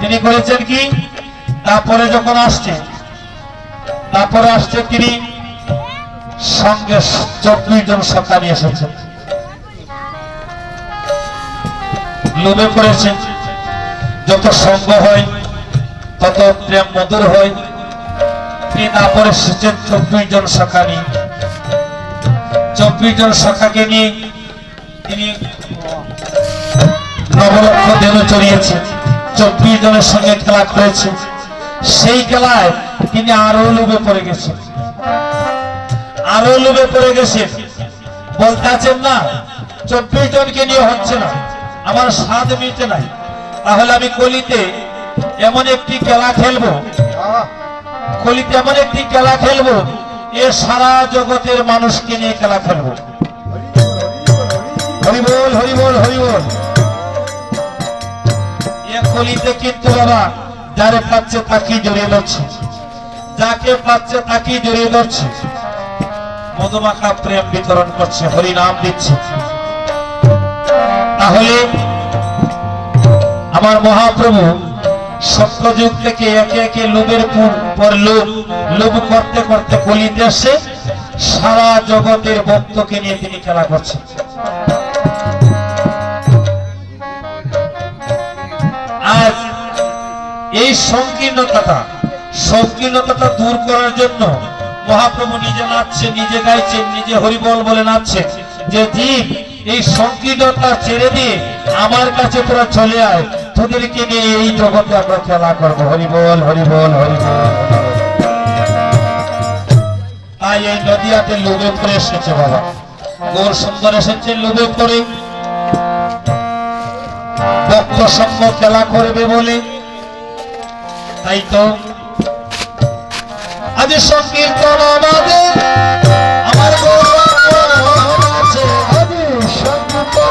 তিনি করেছেন কি, তারপরে যখন আসছেন, তারপরে আসছে তিনি সঙ্গে 24 জন সখা নিয়ে এসেছেন। লোভে পড়েছেন, যত সঙ্গ হয় তত প্রেম মধুর হয়। তিনি তারপরে এসেছেন 24 জন সখা নিয়ে। 24 জন সখাকে নিয়ে তিনি নবলক্ষ ধেনু চড়িয়েছেন, 24 জনের সঙ্গে খেলা করেছে। সেই খেলায় তিনি আরো লোভে পড়ে গেছেন, আরো লোভে পড়ে গেছেন। বলতে আছেন না 24 জনকে নিয়ে হচ্ছে না, আমার স্বাদ মিটে নাই, তাহলে আমি কলিতে এমন একটি খেলা খেলবো, কলিতে এমন একটি খেলা খেলবো, এ সারা জগতের মানুষকে নিয়ে খেলা খেলবো। হরি বল, হরি বল, হরি বল। এ কলিতে কিন্তু বাবা যারে পাচ্ছে তাকেই জড়িয়ে ধরছে, যাকে পাচ্ছে তাকেই জড়িয়ে ধরছে, মধুমাখা প্রেম বিতরণ করছে, হরি নাম দিচ্ছে। তাহলে আমার মহাপ্রভু সত্যযুগ থেকে একে একে লোভের পর লোভ করতে করতে কলিতে আসে, সারা জগতের ভক্তকে নিয়ে তিনি খেলা করছেন। আজ এই সংকীর্ণতাটা দূর করার জন্য মহাপ্রভু নিজে নাচছেন, নিজে গাইছেন, নিজে হরিবল বলে নাচছেন, যে জীব এই সংকীর্ণতা ছেড়ে দিয়ে আমার কাছে তোরা চলে আয়, তোদেরকে নিয়ে এই জগতে আমরা খেলা করবো। হরিবল, হরিবল, হরিবল। তাই এই নদিয়াতে লোভে পড়ে এসেছে বাবা, গৌর সুন্দর এসেছে লোভে পড়ে, ভক্ত সঙ্গ খেলা করবে বলে। তাই তো আজ সংকীর্তন আমাদের আমার আছে, আজ সংকীর্তন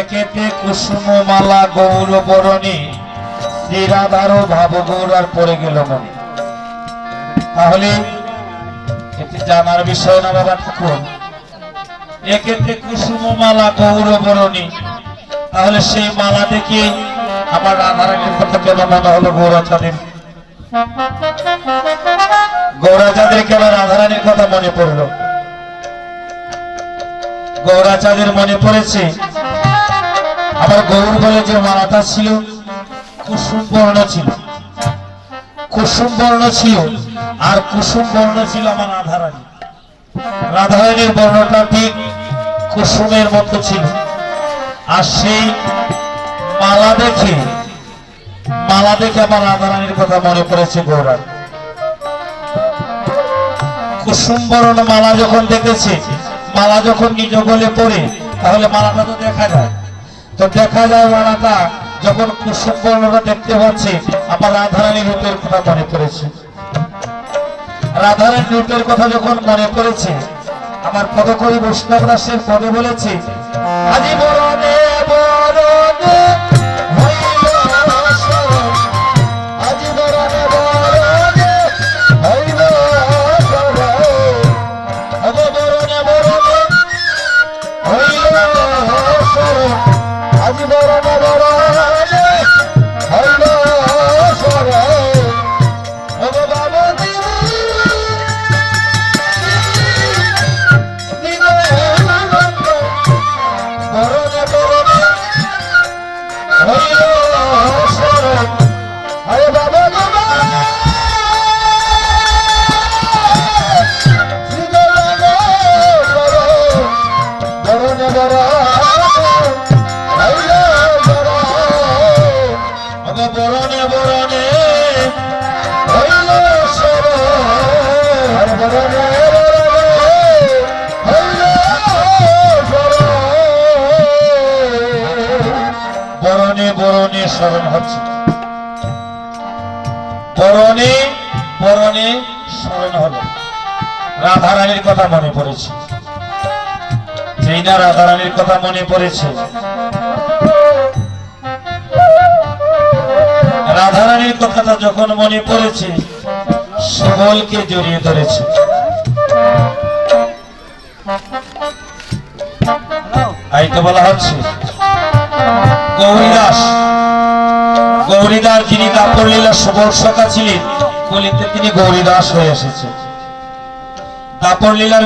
একেতে কুসুম মালা গৌর বরণী, শ্রীরাধার ভাব গৌরার পড়ে গেল মনে। তাহলে এটি জানার বিষয় না বাবা ঠাকুর, একেতে কুসুম মালা গৌর বরণী, তাহলে সেই মালা দেখে আমার রাধারানীর কথা কেন মনে হলো গৌরাচাঁদের? গৌরাচাঁদের কেন রাধারানীর কথা মনে পড়লো? গৌরাচাঁদের মনে পড়েছে আমার গৌর বলে যে মালাটা ছিল কুসুম বর্ণ ছিল, কুসুম বর্ণ ছিল, আর কুসুম বর্ণ ছিল আমার রাধারানী। রাধারানীর বর্ণটা ঠিক কুসুমের মতো ছিল, আর সেই মালা দেখে আমার রাধারানীর কথা মনে পড়েছে গৌরাঙ্গ। কুসুম বরণ মালা যখন দেখেছে, মালা যখন নিজ গলে পড়ে, তাহলে মালাটা তো দেখা যায়, মালাটা যখন কুসুম বর্ণটা দেখতে পাচ্ছে, আমার রাধারানী রূপের কথা মনে পড়েছে। রাধারানী রূপের কথা যখন মনে পড়েছে, আমার পদকবি বৈষ্ণব দাসের পদে বলেছে, আজি বরণে বরণে হইল শরণ, আজি বরণে বরণে হইল শরণ, আজি বরণে বরণে হইল শরণ, আজি বরণে বরণে হইল শরণ, ওগো বাবা স্মরণ হচ্ছে, বরণে বরণে স্মরণ হলো। রাধারানীর কথা মনে পড়েছে, যেই না রাধারানীর কথা মনে পড়েছে, রাধারানীর কথাটা যখন মনে পড়েছে, সুবলকে জড়িয়ে ধরেছে। এই তো বলা হচ্ছে গৌরীদাস যিনি দাপর লীলা সুবল সখা ছিলেন, কলিতে তিনি গৌরীদাস হয়ে এসেছেন। দাপর লীলার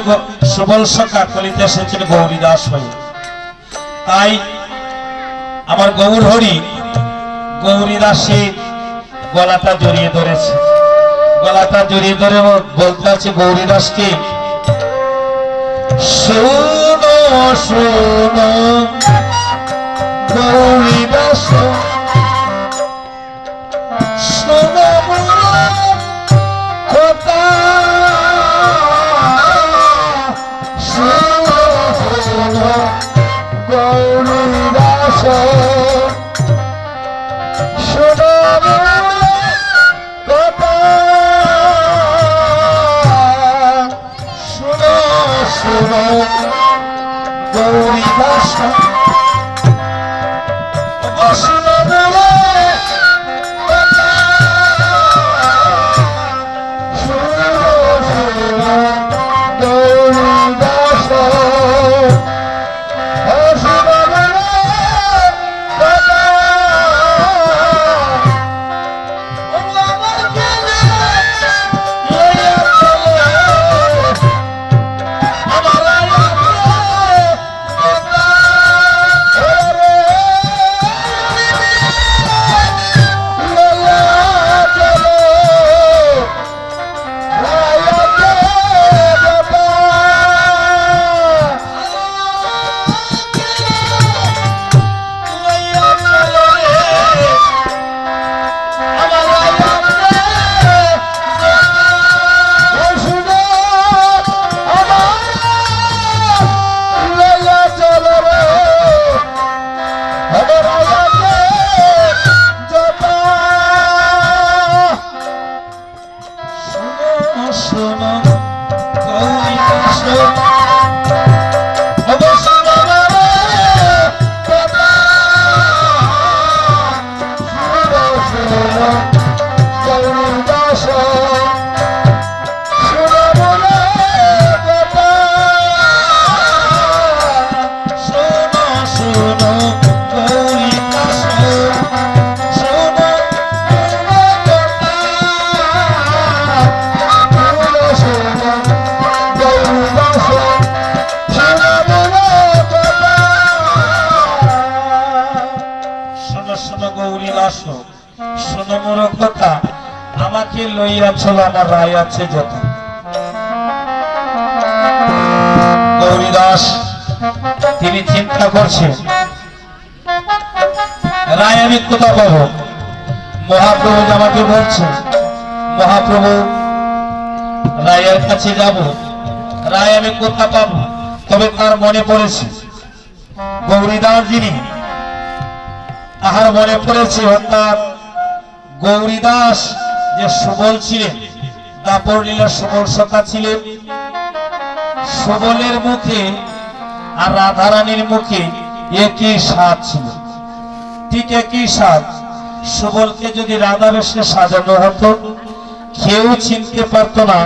সুবল সখা কলিতে এসেছেন গৌরীদাস হয়ে। তাই আমার গৌর হরি গৌরীদাসের গলাটা জড়িয়ে ধরেছে, গলাটা জড়িয়ে ধরে বলতে আছে গৌরীদাসকে, শোনো শোনো গৌরীদাস, শোনো কথা, শোনো শোনো গৌরীদাস, শোনো কথা, শোনো শোনো গৌরীদাস, শোনো মোর কথা, আমাকে লইয়াছিল আমার রায় আছে যত। গৌরীদাস তিনি চিন্তা করছেন রায় আমি কোথা পাবো? মহাপ্রভু আমাকে বলছে, মহাপ্রভু রায়ের কাছে যাব, রায় আমি কোথা পাবো? তবে তার মনে পড়েছে গৌরীদাস যিনি, তাহার মনে পড়েছে অর্থাৎ গৌরীদাস যে সুবল ছিলেন, দাপর লীলা সুবল সখা ছিলেন, সুবলের মুখে আর রাধারানীর মুখে একই স্বাদ ছিল, ঠিক একই স্বাদ। সুবলকে যদি রাধা বেশে সাজানো হতো, কেউ চিনতে পারতো না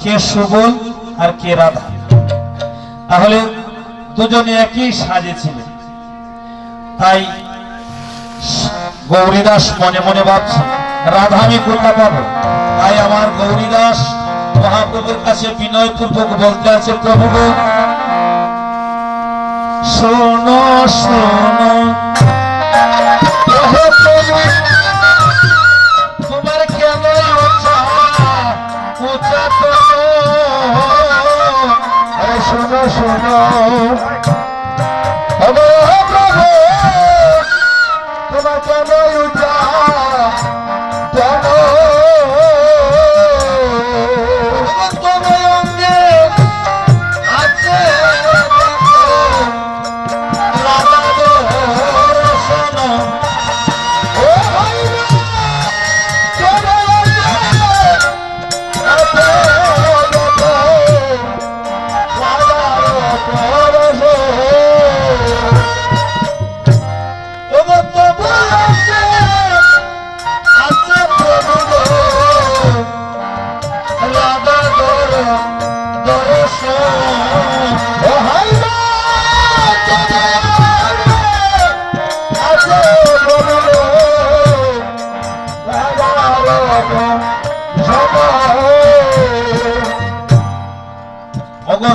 কে সুবল আর কে রাধা, তাহলে দুজনে একই সাজে ছিলেন। তাই গৌরীদাস মনে মনে ভাবছে রাধা আমি কোথা পাবো? তাই আমার গৌরীদাস মহাপ্রভুর কাছে বিনয় পূর্বক বলতে আছে, প্রভু গো শোনো শোনো, তোমার কেন উঁচা শোনো শোনো প্রভু, তোমার কেন উঁচা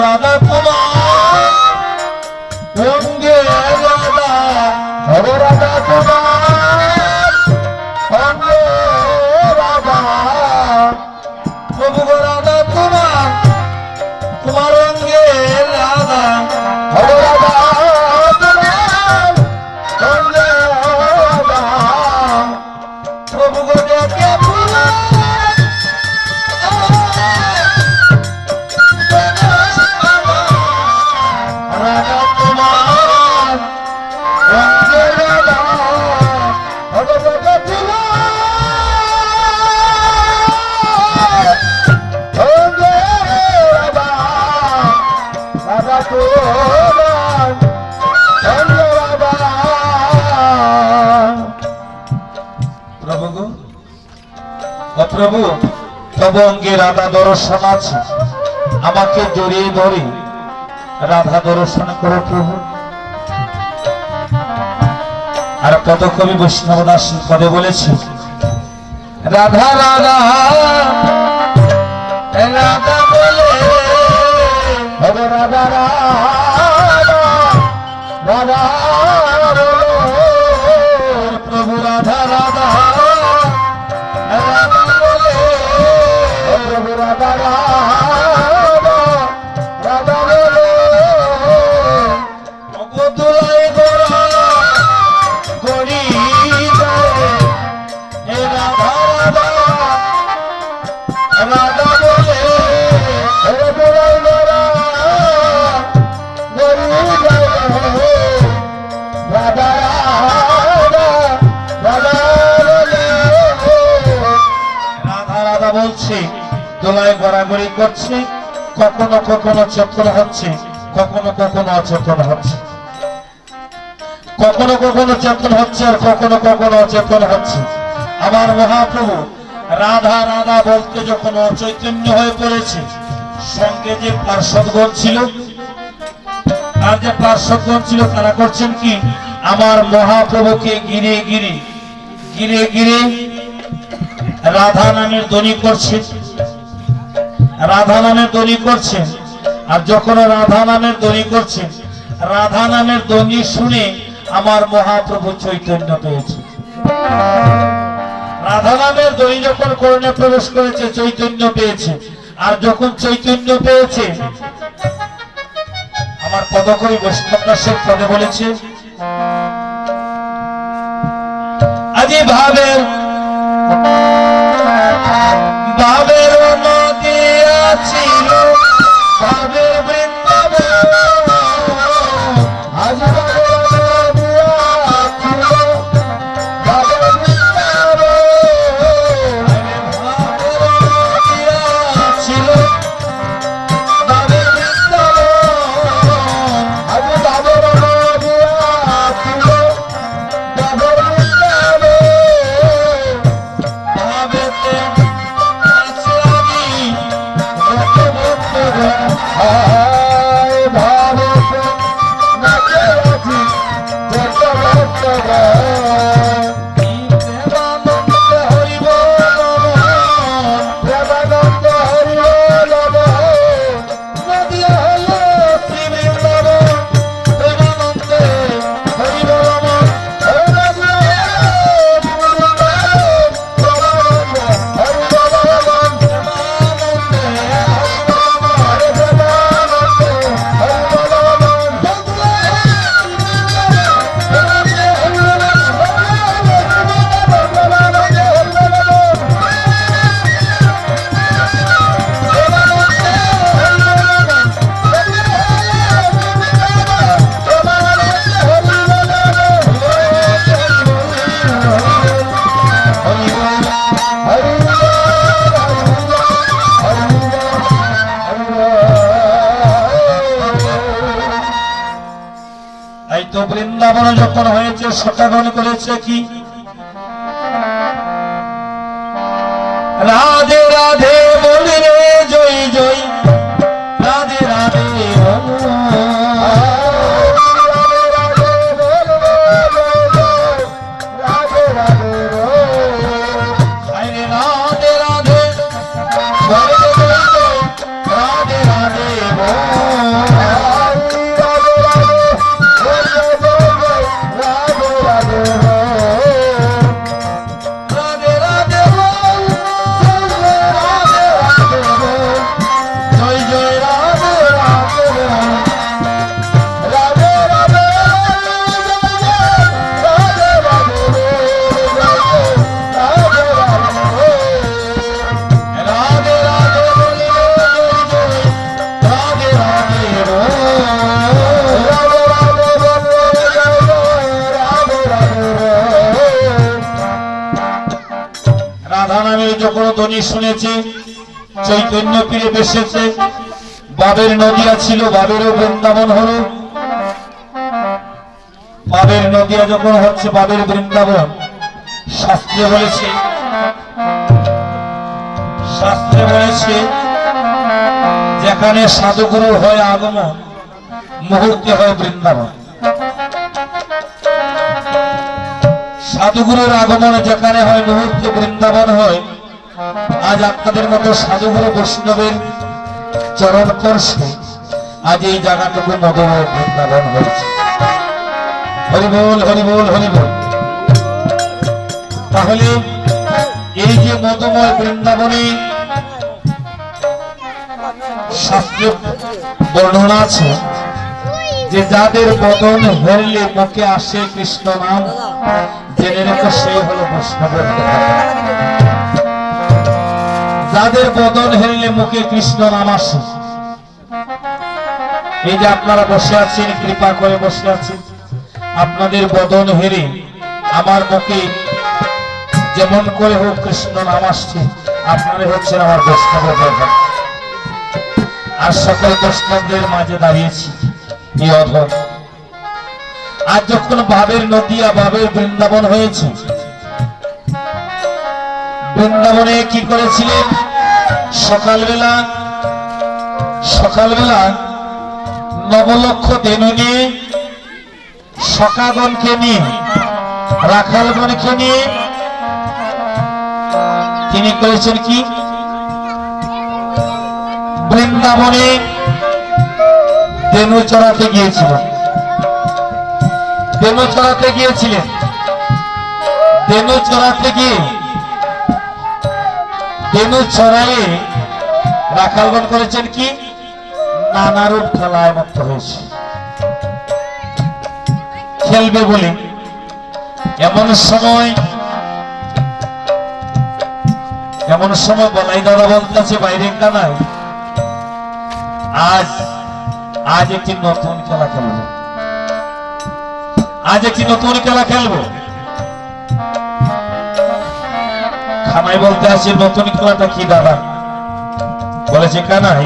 রাধা তোমার অঙ্গে রাধা, রাধা তোমার অঙ্গে রাধা, প্রভু গো রাধা তোমার, তোমার অঙ্গে রাধা, রাধা তোমার অঙ্গে রাধা, প্রভু গো দেখে প্রভু তব অঙ্গে রাধা দর্শন আছে, আমাকে জড়িয়ে ধরে রাধা দর্শন করো প্রভু। আর পদকবি বৈষ্ণব দাস পদে বলেছে রাধা রাধা রাধা বলে, রাধা রাধা রাধা প্রভু রাধা রাধা রাধা রাধা বলে, দুলাই গোরা গড়ি রাধা রাধা রাধা বলে, দুলাই গোরা গড়ি রাধা রাধা রাধা বলে, রাধা রাধা বলছে, দোলায় গড়াগড়ি করছে, কখনো কখনো চক্র হচ্ছে, কখনো কখনো অচেতন হচ্ছে, কখনো কখনো চেতন হচ্ছে আর কখনো কখনো অচেতন হচ্ছে। আমার মহাপ্রভু রাধা রাধা বলতে যখন অচৈতন্য হয়ে পড়েছে, সঙ্গে যে পার্শ্বদগণ ছিল, আর যে পার্শ্বদগণ ছিল তারা করছেন কি, আমার মহাপ্রভুকে ঘিরে ঘিরে ঘিরে ঘিরে রাধা নামের ধ্বনি করছে, রাধা নামের ধ্বনি করছে। আর যখন রাধা নামের ধ্বনি করছে, রাধা নামের ধ্বনি শুনে আমার মহাপ্রভু চৈতন্য পেয়েছে। রাধা নামের ধ্বনি যখন করণে প্রবেশ করেছে, চৈতন্য পেয়েছে। আর যখন চৈতন্য পেয়েছে, আমার পদকবি বৈষ্ণব দাসের পদে বলেছে কি ভাবের ভাবের নদী ছিল ভাবের বৃন্দাবন আজ বৃন্দাবন যখন হয়েছে সকাগণ করেছে কি রাধে রাধে বলি রে জয় জয় রাধে রাধে যখন ধ্বনি শুনেছে চৈতন্য পীরে বেসেছে বাবের নদিয়া ছিল বাবেরও বৃন্দাবন হলো বাবের নদিয়া যখন হচ্ছে বাবের বৃন্দাবন শাস্ত্রে বলেছে যেখানে সাধুগুরু হয় আগমন মুহূর্তে হয় বৃন্দাবন সাধুগুরুর আগমন যেখানে হয় মুহূর্তে বৃন্দাবন হয় আজ আপনাদের মতো সাধুগুরু বৈষ্ণবের চরণ স্পর্শে আজ এই জায়গাটুকু মধুময় বৃন্দাবন হয়েছে হরিবোল হরিবোল হরিবোল তাহলে এই যে মধুময় বৃন্দাবনে শাস্ত্রে বর্ণনা আছে যে যাদের বদন হেরলে মুখে আসে কৃষ্ণ নাম জেনে রেখে সে হলো বৈষ্ণবের যাদের বদন হেরলে মুখে কৃষ্ণ নাম আসে এই যে আপনারা বসে আছেন কৃপা করে বসে আছেন আপনাদের বদন হেরে আমার মুখে যেমন করে হোক কৃষ্ণ নাম আসছে আপনারা হচ্ছেন আমার বৈষ্ণবের দরবার আর সকল বৈষ্ণবদের মাঝে দাঁড়িয়েছি এই অধর আজ যখন বাবের নদিয়া বাবের বৃন্দাবন হয়েছে বৃন্দাবনে কি করেছিলেন সকালবেলা নবলক্ষ ধেনু নিয়ে সখাগণকে নিয়ে রাখালগণকে নিয়ে তিনি করেছেন কি বৃন্দাবনে ধেনু চড়াতে গিয়েছিলেন ধেনু চড়াতে গিয়ে ধেনু চড়ায়ে রাখালগণ করেছেন কি নানা রূপ খেলায় মত্ত হয়েছে খেলবে বলে এমন সময় এমন সময় বলাই দাদা বলতেছে বাইরে কানাই, আজ আজ একটি নতুন খেলা খেলবো, আজ একটি নতুন খেলা খেলবো। কানাই বলতে আছে নতুন খেলাটা কি দাদা? বলেছে কানাই,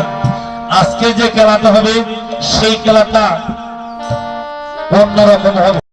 আজকে যে খেলাটা হবে সেই খেলাটা অন্যরকম হবে।